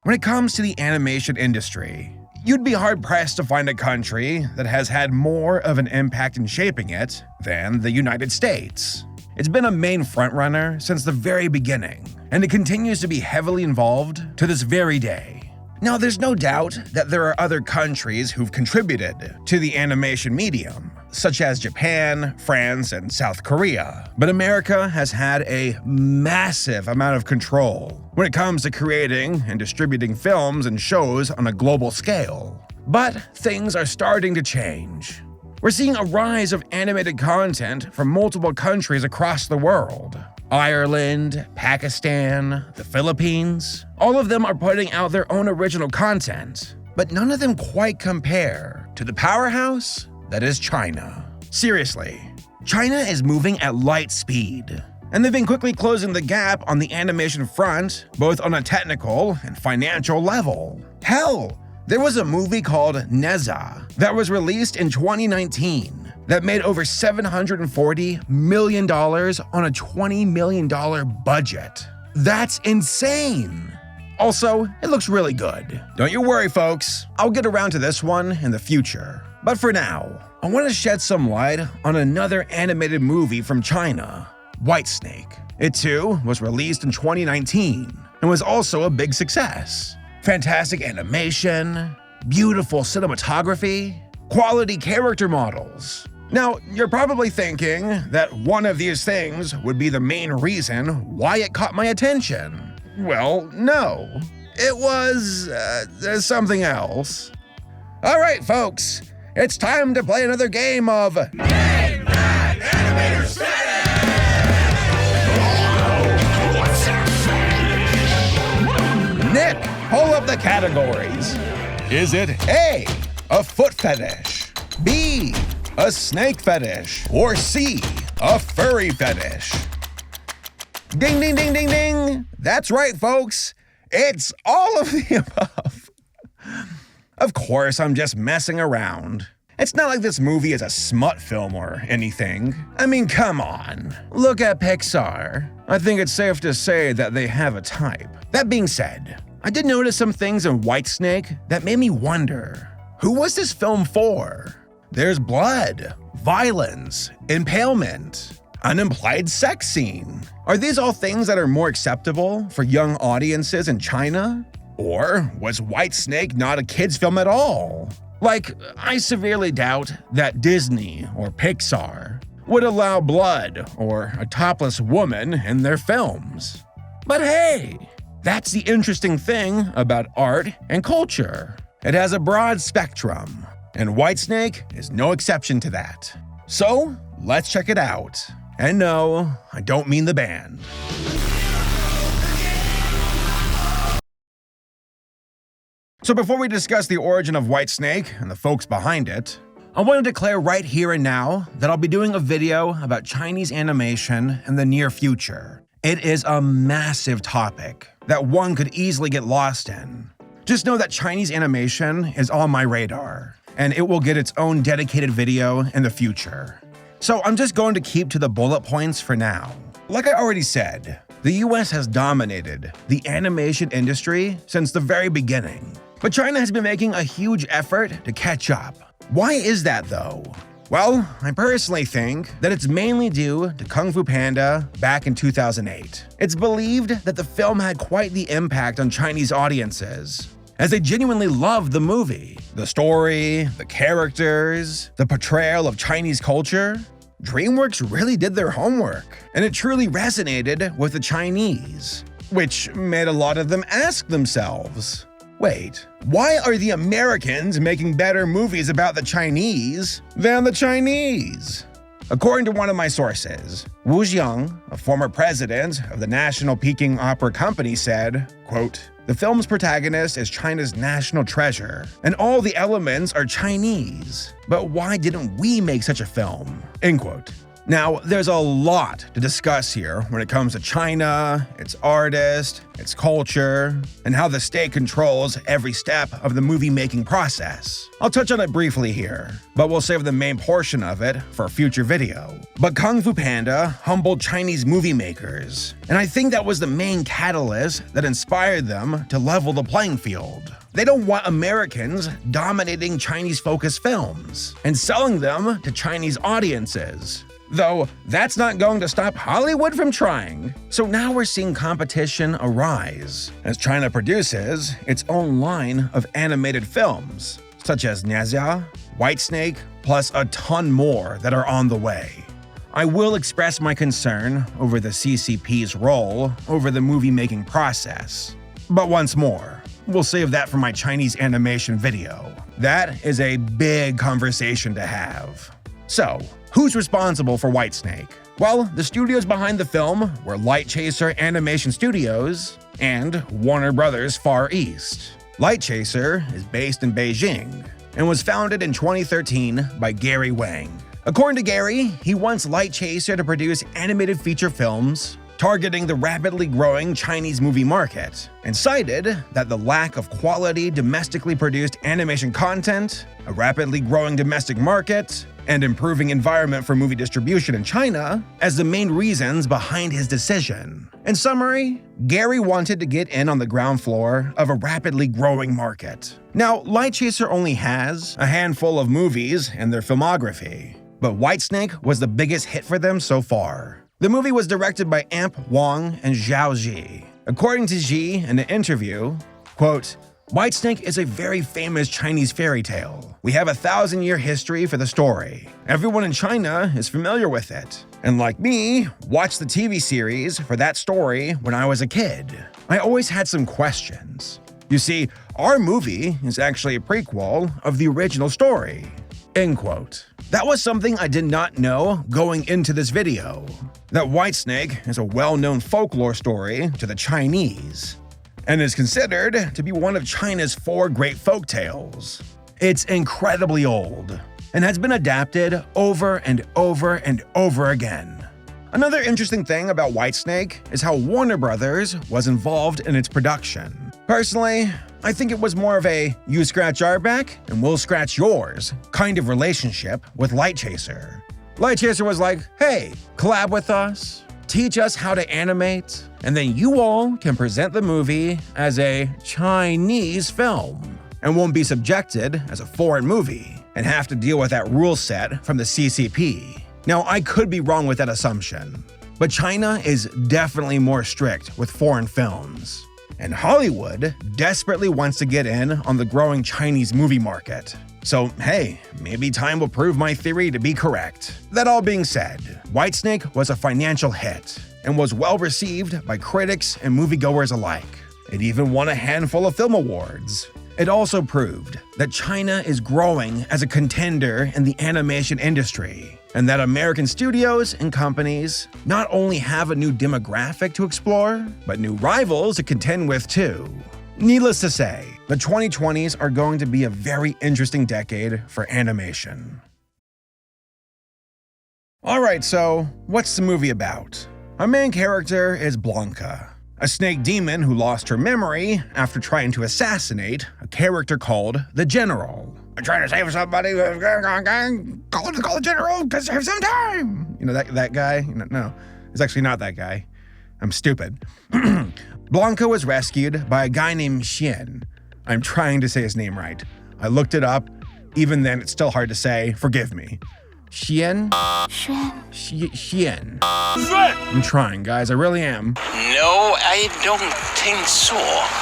When it comes to the animation industry, you'd be hard-pressed to find a country that has had more of an impact in shaping it than the United States. It's been a main frontrunner since the very beginning, and it continues to be heavily involved to this very day. Now, there's no doubt that there are other countries who've contributed to the animation medium, such as Japan, France, and South Korea. But America has had a massive amount of control when it comes to creating and distributing films and shows on a global scale. But things are starting to change. We're seeing a rise of animated content from multiple countries across the world. Ireland, Pakistan, the Philippines, all of them are putting out their own original content, but none of them quite compare to the powerhouse that is China. Seriously, China is moving at light speed, and they've been quickly closing the gap on the animation front, both on a technical and financial level. Hell, there was a movie called Neza that was released in 2019 that made over $740 million on a $20 million budget. That's insane! Also, it looks really good. Don't you worry, folks. I'll get around to this one in the future. But for now, I want to shed some light on another animated movie from China, Whitesnake. It too was released in 2019 and was also a big success. Fantastic animation, beautiful cinematography, quality character models. Now, you're probably thinking that one of these things would be the main reason why it caught my attention. Well, no. It was, something else. All right, folks, it's time to play another game of Name That Animator Status! Nick, pull up the categories. Is it A, a foot fetish, B, a snake fetish, or C, a furry fetish? Ding, ding, ding, ding, ding. That's right, folks. It's all of the above. Of course, I'm just messing around. It's not like this movie is a smut film or anything. I mean, come on. Look at Pixar. I think it's safe to say that they have a type. That being said, I did notice some things in Whitesnake that made me wonder, who was this film for? There's blood, violence, impalement, an implied sex scene. Are these all things that are more acceptable for young audiences in China? Or was Whitesnake not a kid's film at all? Like, I severely doubt that Disney or Pixar would allow blood or a topless woman in their films. But hey, that's the interesting thing about art and culture. It has a broad spectrum, and Whitesnake is no exception to that. So, let's check it out. And no, I don't mean the band. So before we discuss the origin of Whitesnake and the folks behind it, I want to declare right here and now that I'll be doing a video about Chinese animation in the near future. It is a massive topic that one could easily get lost in. Just know that Chinese animation is on my radar, and it will get its own dedicated video in the future. So I'm just going to keep to the bullet points for now. Like I already said, the US has dominated the animation industry since the very beginning. But China has been making a huge effort to catch up. Why is that though? Well, I personally think that it's mainly due to Kung Fu Panda back in 2008. It's believed that the film had quite the impact on Chinese audiences, as they genuinely loved the movie. The story, the characters, the portrayal of Chinese culture. DreamWorks really did their homework, and it truly resonated with the Chinese, which made a lot of them ask themselves, wait, why are the Americans making better movies about the Chinese than the Chinese? According to one of my sources, Wu Jiang, a former president of the National Peking Opera Company, said, quote, "The film's protagonist is China's national treasure, and all the elements are Chinese. But why didn't we make such a film?" End quote. Now, there's a lot to discuss here when it comes to China, its artists, its culture, and how the state controls every step of the movie-making process. I'll touch on it briefly here, but we'll save the main portion of it for a future video. But Kung Fu Panda humbled Chinese movie makers, and I think that was the main catalyst that inspired them to level the playing field. They don't want Americans dominating Chinese-focused films and selling them to Chinese audiences. Though that's not going to stop Hollywood from trying. So now we're seeing competition arise as China produces its own line of animated films, such as Ne Zha, Whitesnake, plus a ton more that are on the way. I will express my concern over the CCP's role over the movie-making process. But once more, we'll save that for my Chinese animation video. That is a big conversation to have. So, who's responsible for Whitesnake? Well, the studios behind the film were Light Chaser Animation Studios and Warner Bros. Far East. Light Chaser is based in Beijing and was founded in 2013 by Gary Wang. According to Gary, he wants Light Chaser to produce animated feature films targeting the rapidly growing Chinese movie market, and cited that the lack of quality domestically produced animation content, a rapidly growing domestic market, and improving environment for movie distribution in China as the main reasons behind his decision. In summary, Gary wanted to get in on the ground floor of a rapidly growing market. Now, Light Chaser only has a handful of movies in their filmography, but Whitesnake was the biggest hit for them so far. The movie was directed by Amp Wong and Zhao Ji. According to Ji in an interview, quote, "Whitesnake is a very famous Chinese fairy tale. We have a 1,000-year history for the story. Everyone in China is familiar with it. And like me, watched the TV series for that story when I was a kid. I always had some questions. You see, our movie is actually a prequel of the original story." End quote. That was something I did not know going into this video, that Whitesnake is a well-known folklore story to the Chinese, and is considered to be one of China's 4 great folk tales. It's incredibly old, and has been adapted over and over and over again. Another interesting thing about Whitesnake is how Warner Bros. Was involved in its production. Personally, I think it was more of a you scratch our back and we'll scratch yours kind of relationship with Light Chaser. Light Chaser was like, hey, collab with us, teach us how to animate, and then you all can present the movie as a Chinese film and won't be subjected as a foreign movie and have to deal with that rule set from the CCP. Now, I could be wrong with that assumption, but China is definitely more strict with foreign films. And Hollywood desperately wants to get in on the growing Chinese movie market. So hey, maybe time will prove my theory to be correct. That all being said, Whitesnake was a financial hit and was well received by critics and moviegoers alike. It even won a handful of film awards. It also proved that China is growing as a contender in the animation industry, and that American studios and companies not only have a new demographic to explore, but new rivals to contend with too. Needless to say, the 2020s are going to be a very interesting decade for animation. Alright, so what's the movie about? Our main character is Blanca, a snake demon who lost her memory after trying to assassinate a character called the General. I'm trying to save somebody, call the General to save some time. You know that guy? No, it's actually not that guy. I'm stupid. Blanca was rescued by a guy named Xian. I'm trying to say his name right. I looked it up. Even then, it's still hard to say. Forgive me. Xian? Xian. I'm trying, guys. I really am. No, I don't think so.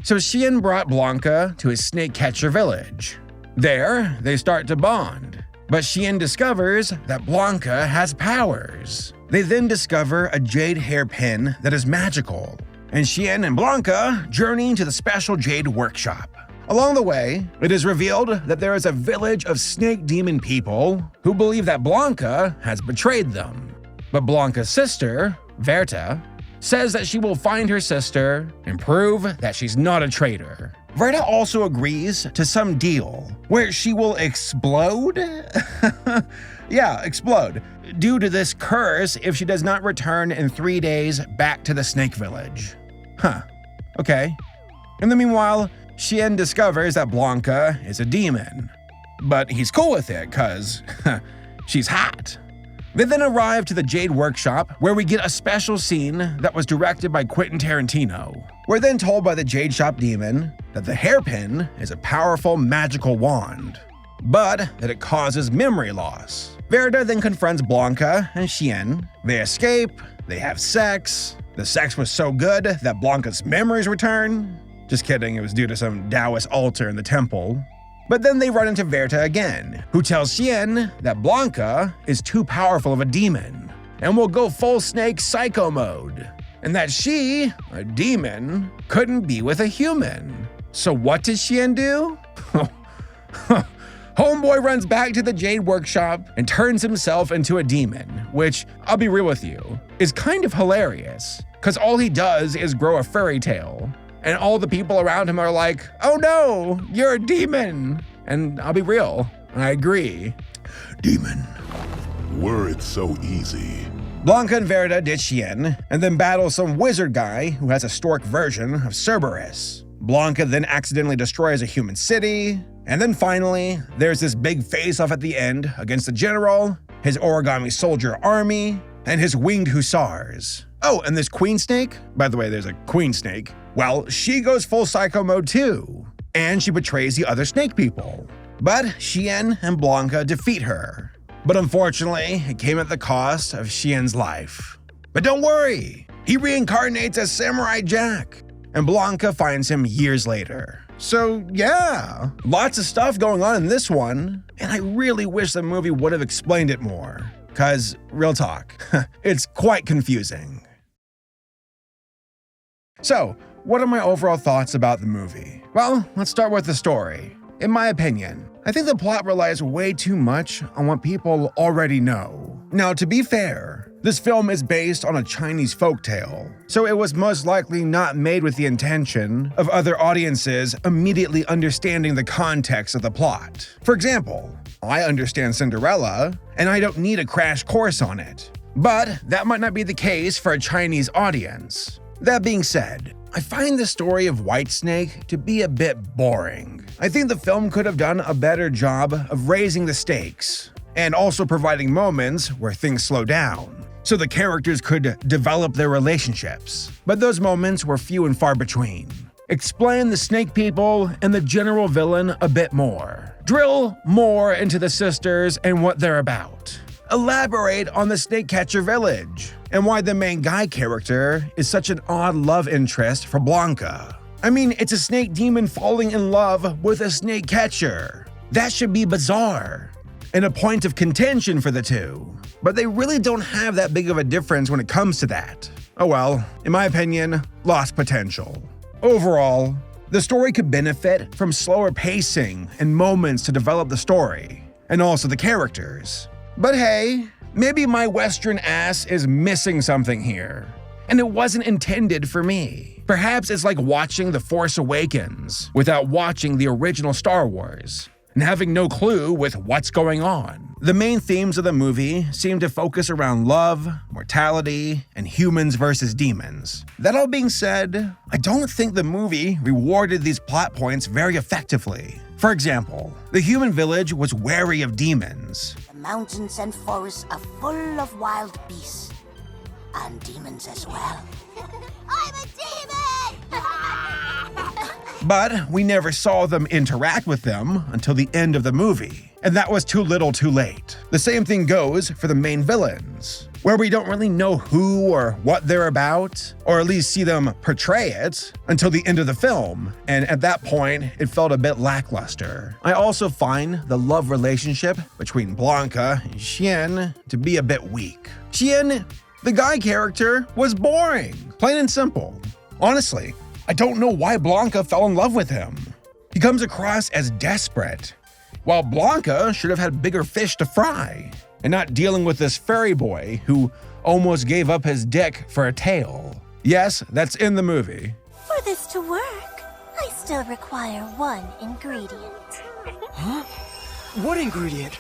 So Xian brought Blanca to his snake catcher village. There, they start to bond. But Xian discovers that Blanca has powers. They then discover a jade hairpin that is magical, and Xian and Blanca journey to the special jade workshop. Along the way, it is revealed that there is a village of snake demon people who believe that Blanca has betrayed them. But Blanca's sister, Verta, says that she will find her sister and prove that she's not a traitor. Verta also agrees to some deal where she will explode? Yeah, explode, due to this curse if she does not return in 3 days back to the Snake Village. Huh, okay. In the meanwhile, Xian discovers that Blanca is a demon. But he's cool with it, cause she's hot. They then arrive to the Jade Workshop, where we get a special scene that was directed by Quentin Tarantino. We're then told by the Jade Shop demon that the hairpin is a powerful magical wand, but that it causes memory loss. Verta then confronts Blanca and Xian. They escape, they have sex. The sex was so good that Blanca's memories return. Just kidding, it was due to some Taoist altar in the temple. But then they run into Verta again, who tells Xian that Blanca is too powerful of a demon and will go full snake psycho mode, and that she, a demon, couldn't be with a human. So what does Xian do? Homeboy runs back to the Jade Workshop and turns himself into a demon, which, I'll be real with you, is kind of hilarious, because all he does is grow a fairy tail. And all the people around him are like, oh no, you're a demon. And I'll be real, I agree. Demon. Were it so easy. Blanca and Verta ditch Xian, and then battle some wizard guy who has a stork version of Cerberus. Blanca then accidentally destroys a human city, and then finally, there's this big face-off at the end against the general, his origami soldier army, and his winged hussars. Oh, and this queen snake? By the way, there's a queen snake. Well, she goes full psycho mode too, and she betrays the other snake people. But Xian and Blanca defeat her. But unfortunately, it came at the cost of Xian's life. But don't worry, he reincarnates as Samurai Jack, and Blanca finds him years later. So yeah, lots of stuff going on in this one, and I really wish the movie would have explained it more. Cause, real talk, it's quite confusing. So, what are my overall thoughts about the movie? Well, let's start with the story. In my opinion, I think the plot relies way too much on what people already know. Now, to be fair, this film is based on a Chinese folktale, so it was most likely not made with the intention of other audiences immediately understanding the context of the plot. For example, I understand Cinderella, and I don't need a crash course on it. But that might not be the case for a Chinese audience. That being said, I find the story of Whitesnake to be a bit boring. I think the film could have done a better job of raising the stakes, and also providing moments where things slow down, so the characters could develop their relationships. But those moments were few and far between. Explain the snake people and the general villain a bit more. Drill more into the sisters and what they're about. Elaborate on the snake catcher village, and why the main guy character is such an odd love interest for Blanca. I mean, it's a snake demon falling in love with a snake catcher. That should be bizarre, and a point of contention for the two. But they really don't have that big of a difference when it comes to that. Oh well, in my opinion, lost potential. Overall, the story could benefit from slower pacing and moments to develop the story, and also the characters. But hey, maybe my Western ass is missing something here, and it wasn't intended for me. Perhaps it's like watching The Force Awakens without watching the original Star Wars, and having no clue with what's going on. The main themes of the movie seem to focus around love, mortality, and humans versus demons. That all being said, I don't think the movie rewarded these plot points very effectively. For example, the human village was wary of demons. The mountains and forests are full of wild beasts, and demons as well. I'm a demon! But we never saw them interact with them until the end of the movie, and that was too little too late. The same thing goes for the main villains, where we don't really know who or what they're about, or at least see them portray it, until the end of the film, and at that point, it felt a bit lackluster. I also find the love relationship between Blanca and Xian to be a bit weak. Xian, the guy character, was boring, plain and simple. Honestly, I don't know why Blanca fell in love with him. He comes across as desperate, while Blanca should have had bigger fish to fry, and not dealing with this fairy boy who almost gave up his dick for a tail. Yes, that's in the movie. For this to work, I still require one ingredient. What ingredient?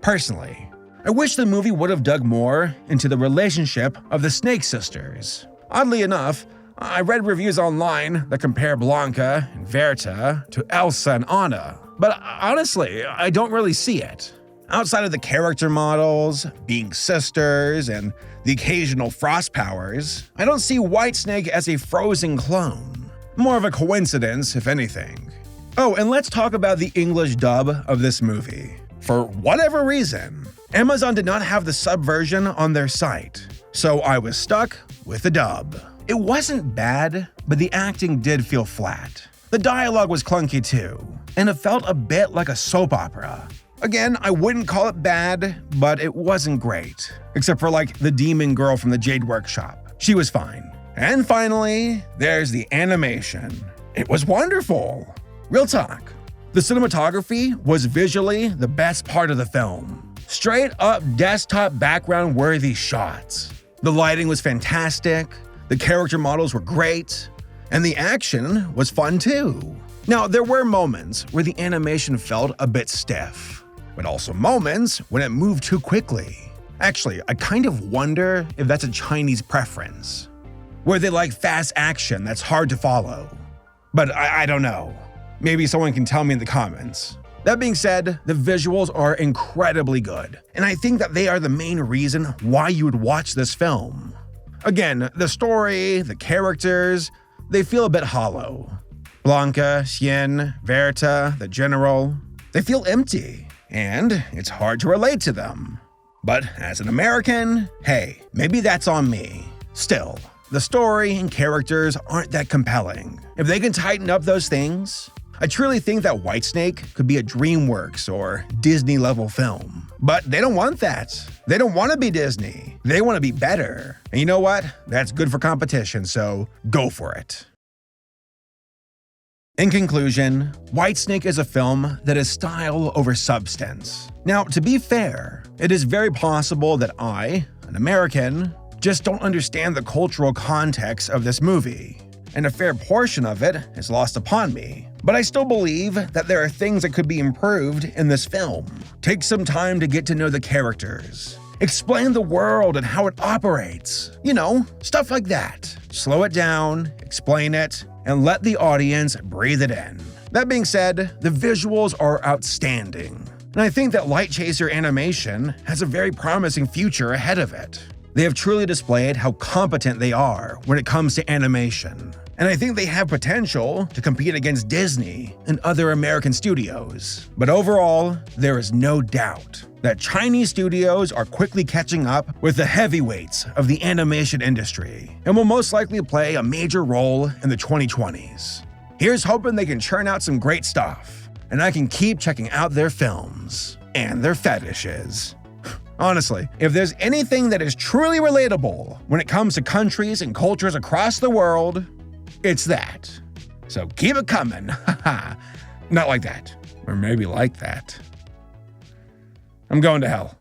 Personally, I wish the movie would have dug more into the relationship of the Snake sisters. Oddly enough, I read reviews online that compare Blanca and Verta to Elsa and Anna, but honestly, I don't really see it. Outside of the character models, being sisters, and the occasional frost powers, I don't see Whitesnake as a Frozen clone. More of a coincidence, if anything. Oh, and let's talk about the English dub of this movie. For whatever reason, Amazon did not have the sub version on their site, so I was stuck with the dub. It wasn't bad, but the acting did feel flat. The dialogue was clunky too, and it felt a bit like a soap opera. Again, I wouldn't call it bad, but it wasn't great. Except for like the demon girl from the Jade Workshop. She was fine. And finally, there's the animation. It was wonderful. Real talk. The cinematography was visually the best part of the film. Straight up desktop background worthy shots. The lighting was fantastic, the character models were great, and the action was fun too. Now, there were moments where the animation felt a bit stiff, but also moments when it moved too quickly. Actually, I kind of wonder if that's a Chinese preference, where they like fast action that's hard to follow. But I don't know. Maybe someone can tell me in the comments. That being said, the visuals are incredibly good, and I think that they are the main reason why you would watch this film. Again, the story, the characters, they feel a bit hollow. Blanca, Xian, Verta, the General, they feel empty, and it's hard to relate to them. But as an American, hey, maybe that's on me. Still, the story and characters aren't that compelling. If they can tighten up those things, I truly think that Whitesnake could be a DreamWorks or Disney-level film. But they don't want that. They don't want to be Disney. They want to be better. And you know what? That's good for competition, so go for it. In conclusion, Whitesnake is a film that is style over substance. Now, to be fair, it is very possible that I, an American, just don't understand the cultural context of this movie, and a fair portion of it is lost upon me. But I still believe that there are things that could be improved in this film. Take some time to get to know the characters. Explain the world and how it operates. You know, stuff like that. Slow it down, explain it, and let the audience breathe it in. That being said, the visuals are outstanding, and I think that Light Chaser Animation has a very promising future ahead of it. They have truly displayed how competent they are when it comes to animation, and I think they have potential to compete against Disney and other American studios. But overall, there is no doubt that Chinese studios are quickly catching up with the heavyweights of the animation industry and will most likely play a major role in the 2020s. Here's hoping they can churn out some great stuff, and I can keep checking out their films and their fetishes. Honestly, if there's anything that is truly relatable when it comes to countries and cultures across the world, it's that. So keep it coming. Not like that. Or maybe like that. I'm going to hell.